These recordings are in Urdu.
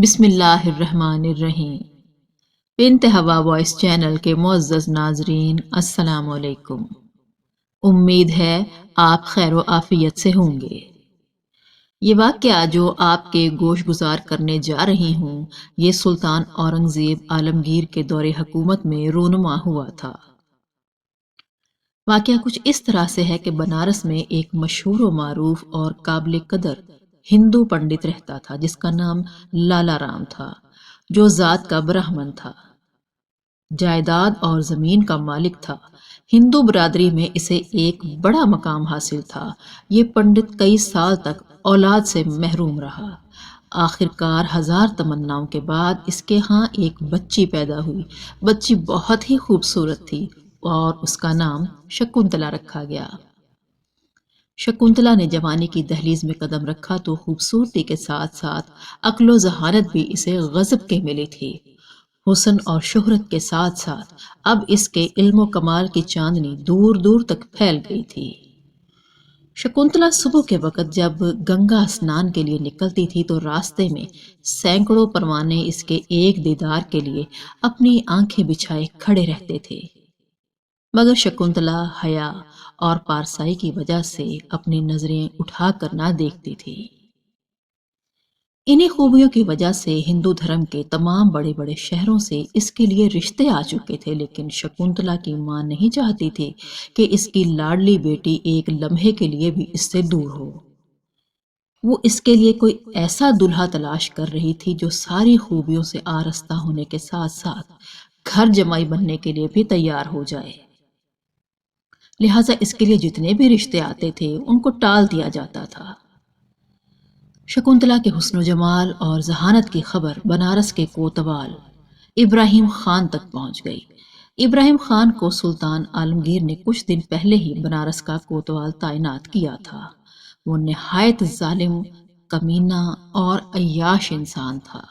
بسم اللہ الرحمن الرحیم۔ بنت ہوا وائس چینل کے معزز ناظرین، السلام علیکم۔ امید ہے آپ خیر و عافیت سے ہوں گے۔ یہ واقعہ جو آپ کے گوش گزار کرنے جا رہی ہوں، یہ سلطان اورنگزیب عالمگیر کے دور حکومت میں رونما ہوا تھا۔ واقعہ کچھ اس طرح سے ہے کہ بنارس میں ایک مشہور و معروف اور قابل قدر ہندو پنڈت رہتا تھا جس کا نام لالا رام تھا، جو ذات کا برہمن تھا، جائیداد اور زمین کا مالک تھا۔ ہندو برادری میں اسے ایک بڑا مقام حاصل تھا۔ یہ پنڈت کئی سال تک اولاد سے محروم رہا۔ آخر کار ہزار تمناؤں کے بعد اس کے ہاں ایک بچی پیدا ہوئی۔ بچی بہت ہی خوبصورت تھی اور اس کا نام شکنتلا رکھا گیا۔ شکنتلا نے جوانی کی دہلیز میں قدم رکھا تو خوبصورتی کے ساتھ ساتھ عقل و ذہانت بھی اسے غضب کے ملی تھی۔ حسن اور شہرت کے ساتھ ساتھ اب اس کے علم و کمال کی چاندنی دور دور تک پھیل گئی تھی۔ شکنتلا صبح کے وقت جب گنگا اسنان کے لیے نکلتی تھی تو راستے میں سینکڑوں پروانے اس کے ایک دیدار کے لیے اپنی آنکھیں بچھائے کھڑے رہتے تھے، مگر شکنتلا حیا اور پارسائی کی وجہ سے اپنی نظریں اٹھا کر نہ دیکھتی تھی۔ انہی خوبیوں کی وجہ سے ہندو دھرم کے تمام بڑے بڑے شہروں سے اس کے لیے رشتے آ چکے تھے، لیکن شکنتلا کی ماں نہیں چاہتی تھی کہ اس کی لاڈلی بیٹی ایک لمحے کے لیے بھی اس سے دور ہو۔ وہ اس کے لیے کوئی ایسا دلہا تلاش کر رہی تھی جو ساری خوبیوں سے آراستہ ہونے کے ساتھ ساتھ گھر جمائی بننے کے لیے بھی تیار ہو جائے۔ لہٰذا اس کے لیے جتنے بھی رشتے آتے تھے ان کو ٹال دیا جاتا تھا۔ شکنتلا کے حسن و جمال اور ذہانت کی خبر بنارس کے کوتوال ابراہیم خان تک پہنچ گئی۔ ابراہیم خان کو سلطان عالمگیر نے کچھ دن پہلے ہی بنارس کا کوتوال تعینات کیا تھا۔ وہ نہایت ظالم، کمینہ اور عیاش انسان تھا۔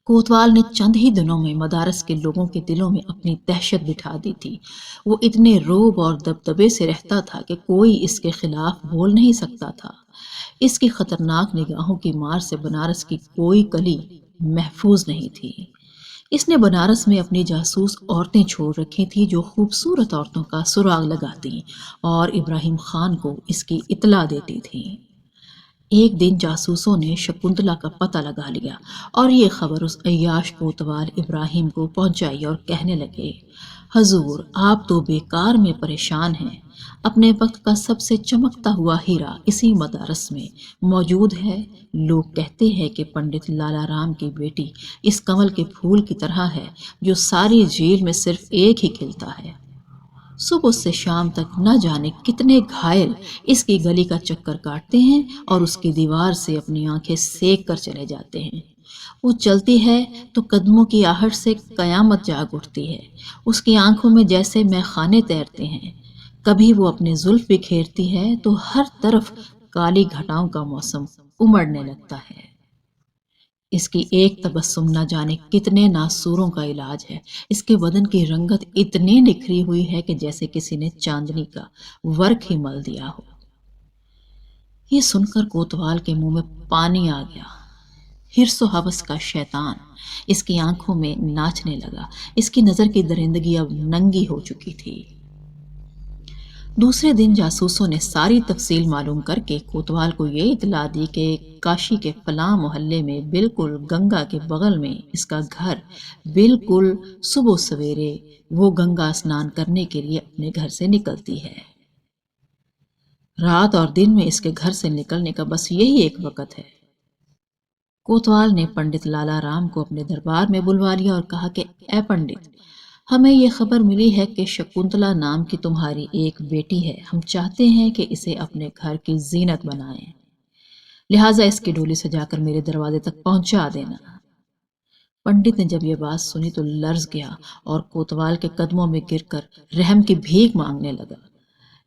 کوتوال نے چند ہی دنوں میں مدارس کے لوگوں کے دلوں میں اپنی دہشت بٹھا دی تھی۔ وہ اتنے رعب اور دبدبے سے رہتا تھا کہ کوئی اس کے خلاف بول نہیں سکتا تھا۔ اس کی خطرناک نگاہوں کی مار سے بنارس کی کوئی گلی محفوظ نہیں تھی۔ اس نے بنارس میں اپنی جاسوس عورتیں چھوڑ رکھی تھیں جو خوبصورت عورتوں کا سراغ لگاتی اور ابراہیم خان کو اس کی اطلاع دیتی تھیں۔ ایک دن جاسوسوں نے شکنتلا کا پتہ لگا لیا اور یہ خبر اس عیاش کوتوال ابراہیم کو پہنچائی اور کہنے لگے، حضور آپ تو بیکار میں پریشان ہیں۔ اپنے وقت کا سب سے چمکتا ہوا ہیرا اسی مدارس میں موجود ہے۔ لوگ کہتے ہیں کہ پنڈت لالا رام کی بیٹی اس کمل کے پھول کی طرح ہے جو ساری جھیل میں صرف ایک ہی کھلتا ہے۔ صبح سے شام تک نہ جانے کتنے گھائل اس کی گلی کا چکر کاٹتے ہیں اور اس کی دیوار سے اپنی آنکھیں سیک کر چلے جاتے ہیں۔ وہ چلتی ہے تو قدموں کی آہٹ سے قیامت جاگ اٹھتی ہے۔ اس کی آنکھوں میں جیسے میخانے تیرتے ہیں۔ کبھی وہ اپنے زلف بکھیرتی ہے تو ہر طرف کالی گھٹاؤں کا موسم امڑنے لگتا ہے۔ اس کی ایک تبسم نہ جانے کتنے ناسوروں کا علاج ہے۔ اس کے بدن کی رنگت اتنی نکھری ہوئی ہے کہ جیسے کسی نے چاندنی کا ورق ہی مل دیا ہو۔ یہ سن کر کوتوال کے منہ میں پانی آ گیا۔ حرص و ہوس کا شیطان اس کی آنکھوں میں ناچنے لگا۔ اس کی نظر کی درندگی اب ننگی ہو چکی تھی۔ دوسرے دن جاسوسوں نے ساری تفصیل معلوم کر کے کوتوال کو یہ اطلاع دی کہ کاشی کے فلاں محلے میں بالکل گنگا کے بغل میں اس کا گھر، بالکل صبح سویرے وہ گنگا اسنان کرنے کے لیے اپنے گھر سے نکلتی ہے۔ رات اور دن میں اس کے گھر سے نکلنے کا بس یہی ایک وقت ہے۔ کوتوال نے پنڈت لالا رام کو اپنے دربار میں بلوا لیا اور کہا کہ اے پنڈت، ہمیں یہ خبر ملی ہے کہ شکنتلا نام کی تمہاری ایک بیٹی ہے۔ ہم چاہتے ہیں کہ اسے اپنے گھر کی زینت بنائیں، لہٰذا اس کی ڈولی سجا کر میرے دروازے تک پہنچا دینا۔ پنڈت نے جب یہ بات سنی تو لرز گیا اور کوتوال کے قدموں میں گر کر رحم کی بھیک مانگنے لگا،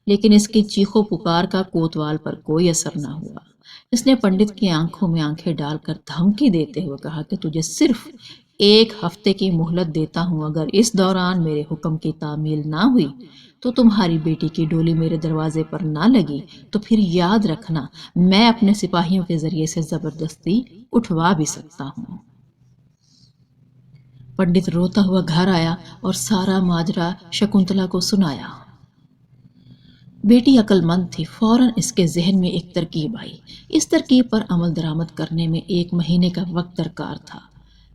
لیکن اس کی چیخو پکار کا کوتوال پر کوئی اثر نہ ہوا۔ اس نے پنڈت کی آنکھوں میں آنکھیں ڈال کر دھمکی دیتے ہوئے کہا کہ تجھے صرف 1 ہفتے کی مہلت دیتا ہوں، اگر اس دوران میرے حکم کی تعمیل نہ ہوئی تو تمہاری بیٹی کی ڈولی میرے دروازے پر نہ لگی تو پھر یاد رکھنا میں اپنے سپاہیوں کے ذریعے سے زبردستی اٹھوا بھی سکتا ہوں۔ پنڈت روتا ہوا گھر آیا اور سارا ماجرا شکنتلا کو سنایا۔ بیٹی عقل مند تھی، فوراً اس کے ذہن میں ایک ترکیب آئی۔ اس ترکیب پر عمل درآمد کرنے میں 1 مہینے کا وقت درکار تھا۔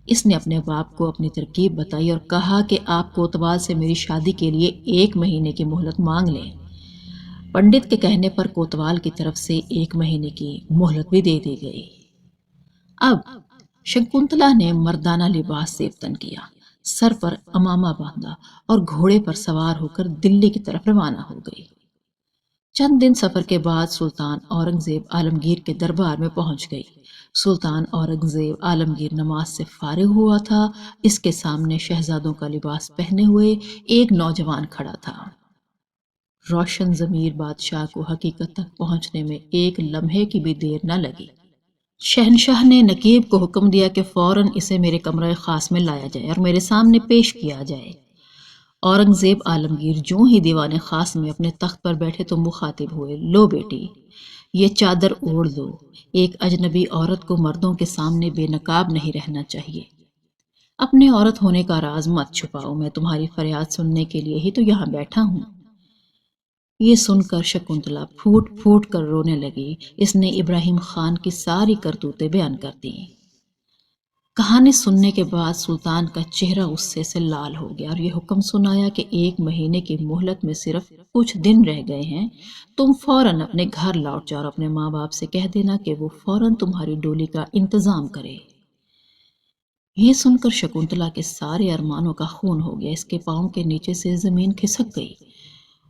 اس نے اپنے باپ کو اپنی ترکیب بتائی اور کہا کہ آپ کوتوال سے میری شادی کے لیے 1 مہینے کی مہلت مانگ لیں۔ پنڈت کے کہنے پر کوتوال کی طرف سے 1 مہینے کی مہلت بھی دے دی گئی۔ اب شکنتلا نے مردانہ لباس زیبتن کیا، سر پر امامہ باندھا اور گھوڑے پر سوار ہو کر دلی کی طرف روانہ ہو گئی۔ چند دن سفر کے بعد سلطان اورنگزیب عالمگیر کے دربار میں پہنچ گئی۔ سلطان اورنگزیب عالمگیر نماز سے فارغ ہوا تھا۔ اس کے سامنے شہزادوں کا لباس پہنے ہوئے ایک نوجوان کھڑا تھا۔ روشن ضمیر بادشاہ کو حقیقت تک پہنچنے میں 1 لمحے کی بھی دیر نہ لگی۔ شہنشاہ نے نقیب کو حکم دیا کہ فوراً اسے میرے کمرہ خاص میں لایا جائے اور میرے سامنے پیش کیا جائے۔ اورنگزیب عالمگیر جو ہی دیوان خاص میں اپنے تخت پر بیٹھے تو مخاطب ہوئے، لو بیٹی، یہ چادر اوڑھ دو۔ ایک اجنبی عورت کو مردوں کے سامنے بے نقاب نہیں رہنا چاہیے۔ اپنے عورت ہونے کا راز مت چھپاؤ، میں تمہاری فریاد سننے کے لیے ہی تو یہاں بیٹھا ہوں۔ یہ سن کر شکنتلا پھوٹ پھوٹ کر رونے لگی۔ اس نے ابراہیم خان کی ساری کرتوتیں بیان کر دیں۔ کہانی سننے کے بعد سلطان کا چہرہ غصے سے لال ہو گیا اور یہ حکم سنایا کہ 1 مہینے کی مہلت میں صرف کچھ دن رہ گئے ہیں، تم فوراً اپنے گھر لوٹ جاؤ اور اپنے ماں باپ سے کہہ دینا کہ وہ فوراً تمہاری ڈولی کا انتظام کرے۔ یہ سن کر شکنتلا کے سارے ارمانوں کا خون ہو گیا۔ اس کے پاؤں کے نیچے سے زمین کھسک گئی۔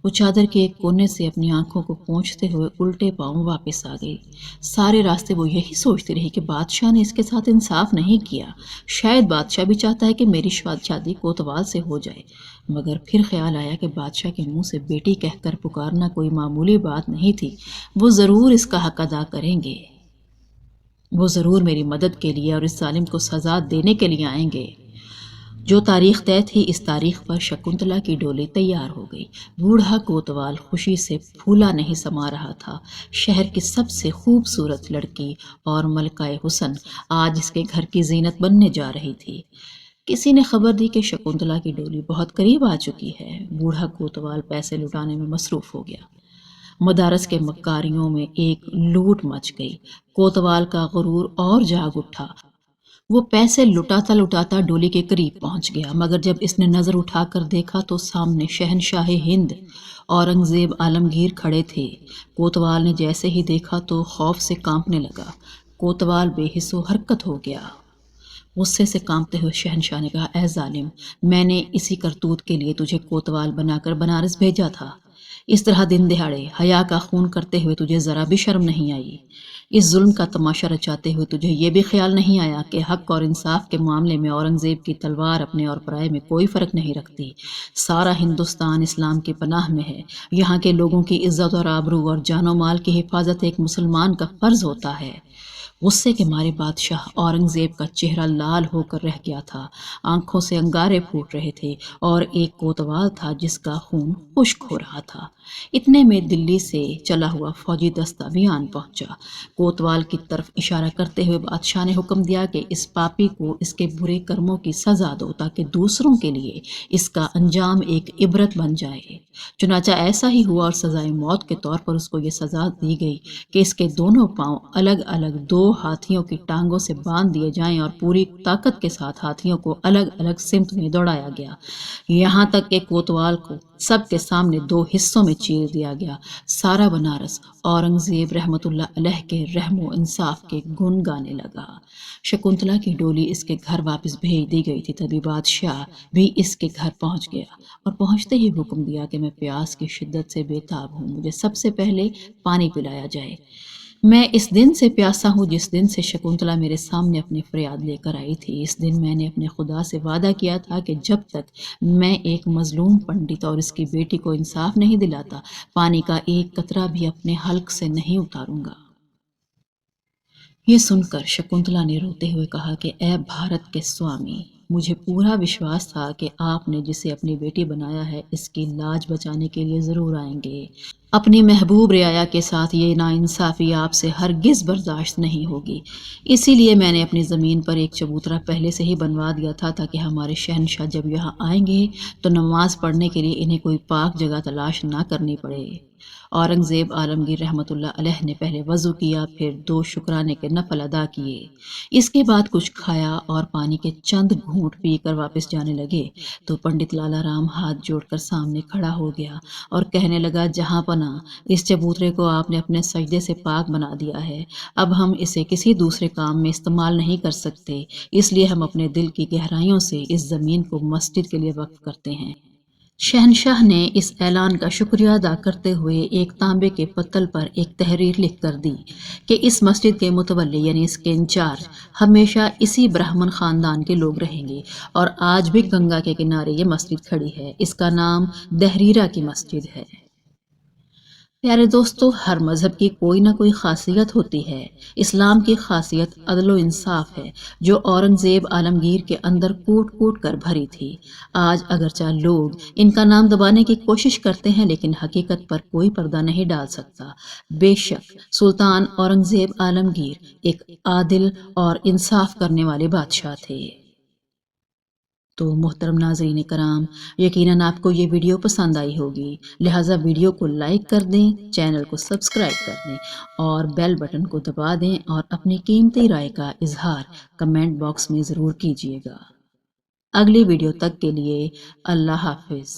وہ چادر کے ایک کونے سے اپنی آنکھوں کو پونچھتے ہوئے الٹے پاؤں واپس آ گئی۔ سارے راستے وہ یہی سوچتی رہی کہ بادشاہ نے اس کے ساتھ انصاف نہیں کیا۔ شاید بادشاہ بھی چاہتا ہے کہ میری شادی کوتوال سے ہو جائے، مگر پھر خیال آیا کہ بادشاہ کے منہ سے بیٹی کہہ کر پکارنا کوئی معمولی بات نہیں تھی۔ وہ ضرور اس کا حق ادا کریں گے، وہ ضرور میری مدد کے لیے اور اس ظالم کو سزا دینے کے لیے آئیں گے۔ جو تاریخ طے تھی، اس تاریخ پر شکنتلا کی ڈولی تیار ہو گئی۔ بوڑھا کوتوال خوشی سے پھولا نہیں سما رہا تھا۔ شہر کی سب سے خوبصورت لڑکی اور ملکہ حسن آج اس کے گھر کی زینت بننے جا رہی تھی۔ کسی نے خبر دی کہ شکنتلا کی ڈولی بہت قریب آ چکی ہے۔ بوڑھا کوتوال پیسے لٹانے میں مصروف ہو گیا۔ مدارس کے مکاریوں میں ایک لوٹ مچ گئی۔ کوتوال کا غرور اور جاگ اٹھا۔ وہ پیسے لٹاتا لٹاتا ڈولی کے قریب پہنچ گیا، مگر جب اس نے نظر اٹھا کر دیکھا تو سامنے شہنشاہ ہند اورنگزیب عالمگیر کھڑے تھے۔ کوتوال نے جیسے ہی دیکھا تو خوف سے کانپنے لگا۔ کوتوال بے حس و حرکت ہو گیا۔ غصے سے کانپتے ہوئے شہنشاہ نے کہا، اے ظالم، میں نے اسی کرتوت کے لیے تجھے کوتوال بنا کر بنارس بھیجا تھا۔ اس طرح دن دہاڑے حیا کا خون کرتے ہوئے تجھے ذرا بھی شرم نہیں آئی۔ اس ظلم کا تماشا رچاتے ہوئے تجھے یہ بھی خیال نہیں آیا کہ حق اور انصاف کے معاملے میں اورنگزیب کی تلوار اپنے اور پرائے میں کوئی فرق نہیں رکھتی۔ سارا ہندوستان اسلام کی پناہ میں ہے۔ یہاں کے لوگوں کی عزت اور آبرو اور جان و مال کی حفاظت ایک مسلمان کا فرض ہوتا ہے۔ غصے کے مارے بادشاہ اورنگزیب کا چہرہ لال ہو کر رہ گیا تھا، آنکھوں سے انگارے پھوٹ رہے تھے اور ایک کوتوال تھا جس کا خون خشک ہو رہا تھا۔ اتنے میں دلی سے چلا ہوا فوجی دستہ بھی آن پہنچا۔ کوتوال کی طرف اشارہ کرتے ہوئے بادشاہ نے حکم دیا کہ اس پاپی کو اس کے برے کرموں کی سزا دو تاکہ دوسروں کے لیے اس کا انجام ایک عبرت بن جائے۔ چنانچہ ایسا ہی ہوا اور سزائے موت کے طور پر اس کو یہ سزا دی گئی کہ اس کے دونوں پاؤں الگ الگ 2 ہاتھیوں کی ٹانگوں سے باندھ دیے جائیں اور پوری طاقت کے ساتھ ہاتھیوں کو الگ الگ سمت میں دوڑایا گیا، یہاں تک کہ کوتوال کو سب کے سامنے 2 حصوں میں چیر دیا گیا۔ سارا بنارس اورنگزیب رحمت اللہ علیہ کے رحم و انصاف کے گن گانے لگا۔ شکنتلا کی ڈولی اس کے گھر واپس بھیج دی گئی تھی۔ تبھی بادشاہ بھی اس کے گھر پہنچ گیا اور پہنچتے ہی حکم دیا کہ میں پیاس کی شدت سے بے تاب ہوں، مجھے سب سے پہلے پانی پلایا جائے۔ میں اس دن سے پیاسا ہوں جس دن سے شکنتلا میرے سامنے اپنی فریاد لے کر آئی تھی۔ اس دن میں نے اپنے خدا سے وعدہ کیا تھا کہ جب تک میں ایک مظلوم پنڈت اور اس کی بیٹی کو انصاف نہیں دلاتا، پانی کا ایک قطرہ بھی اپنے حلق سے نہیں اتاروں گا۔ یہ سن کر شکنتلا نے روتے ہوئے کہا کہ اے بھارت کے سوامی، مجھے پورا وشواس تھا کہ آپ نے جسے اپنی بیٹی بنایا ہے اس کی لاج بچانے کے لیے ضرور آئیں گے۔ اپنی محبوب رعایا کے ساتھ یہ ناانصافی آپ سے ہرگز برداشت نہیں ہوگی۔ اسی لیے میں نے اپنی زمین پر ایک چبوترا پہلے سے ہی بنوا دیا تھا تاکہ ہمارے شہنشاہ جب یہاں آئیں گے تو نماز پڑھنے کے لیے انہیں کوئی پاک جگہ تلاش نہ کرنی پڑے۔ اورنگزیب عالمگیر رحمۃ اللہ علیہ نے پہلے وضو کیا، پھر 2 شکرانے کے نفل ادا کیے۔ اس کے بعد کچھ کھایا اور پانی کے چند گھونٹ پی کر واپس جانے لگے تو پنڈت لالا رام ہاتھ جوڑ کر سامنے کھڑا ہو گیا اور کہنے لگا، جہاں پناہ، اس چبوترے کو آپ نے اپنے سجدے سے پاک بنا دیا ہے۔ اب ہم اسے کسی دوسرے کام میں استعمال نہیں کر سکتے، اس لیے ہم اپنے دل کی گہرائیوں سے اس زمین کو مسجد کے لیے وقف کرتے ہیں۔ شہنشاہ نے اس اعلان کا شکریہ ادا کرتے ہوئے ایک تانبے کے پتل پر ایک تحریر لکھ کر دی کہ اس مسجد کے متولی یعنی اس کے انچارج ہمیشہ اسی برہمن خاندان کے لوگ رہیں گے، اور آج بھی گنگا کے کنارے یہ مسجد کھڑی ہے۔ اس کا نام دہریرہ کی مسجد ہے۔ پیارے دوستو، ہر مذہب کی کوئی نہ کوئی خاصیت ہوتی ہے۔ اسلام کی خاصیت عدل و انصاف ہے، جو اورنگزیب عالمگیر کے اندر کوٹ کوٹ کر بھری تھی۔ آج اگرچہ لوگ ان کا نام دبانے کی کوشش کرتے ہیں، لیکن حقیقت پر کوئی پردہ نہیں ڈال سکتا۔ بے شک سلطان اورنگزیب عالمگیر ایک عادل اور انصاف کرنے والے بادشاہ تھے۔ تو محترم ناظرین کرام، یقیناً آپ کو یہ ویڈیو پسند آئی ہوگی، لہٰذا ویڈیو کو لائک کر دیں، چینل کو سبسکرائب کر دیں اور بیل بٹن کو دبا دیں، اور اپنی قیمتی رائے کا اظہار کمنٹ باکس میں ضرور کیجیے گا۔ اگلی ویڈیو تک کے لیے اللہ حافظ۔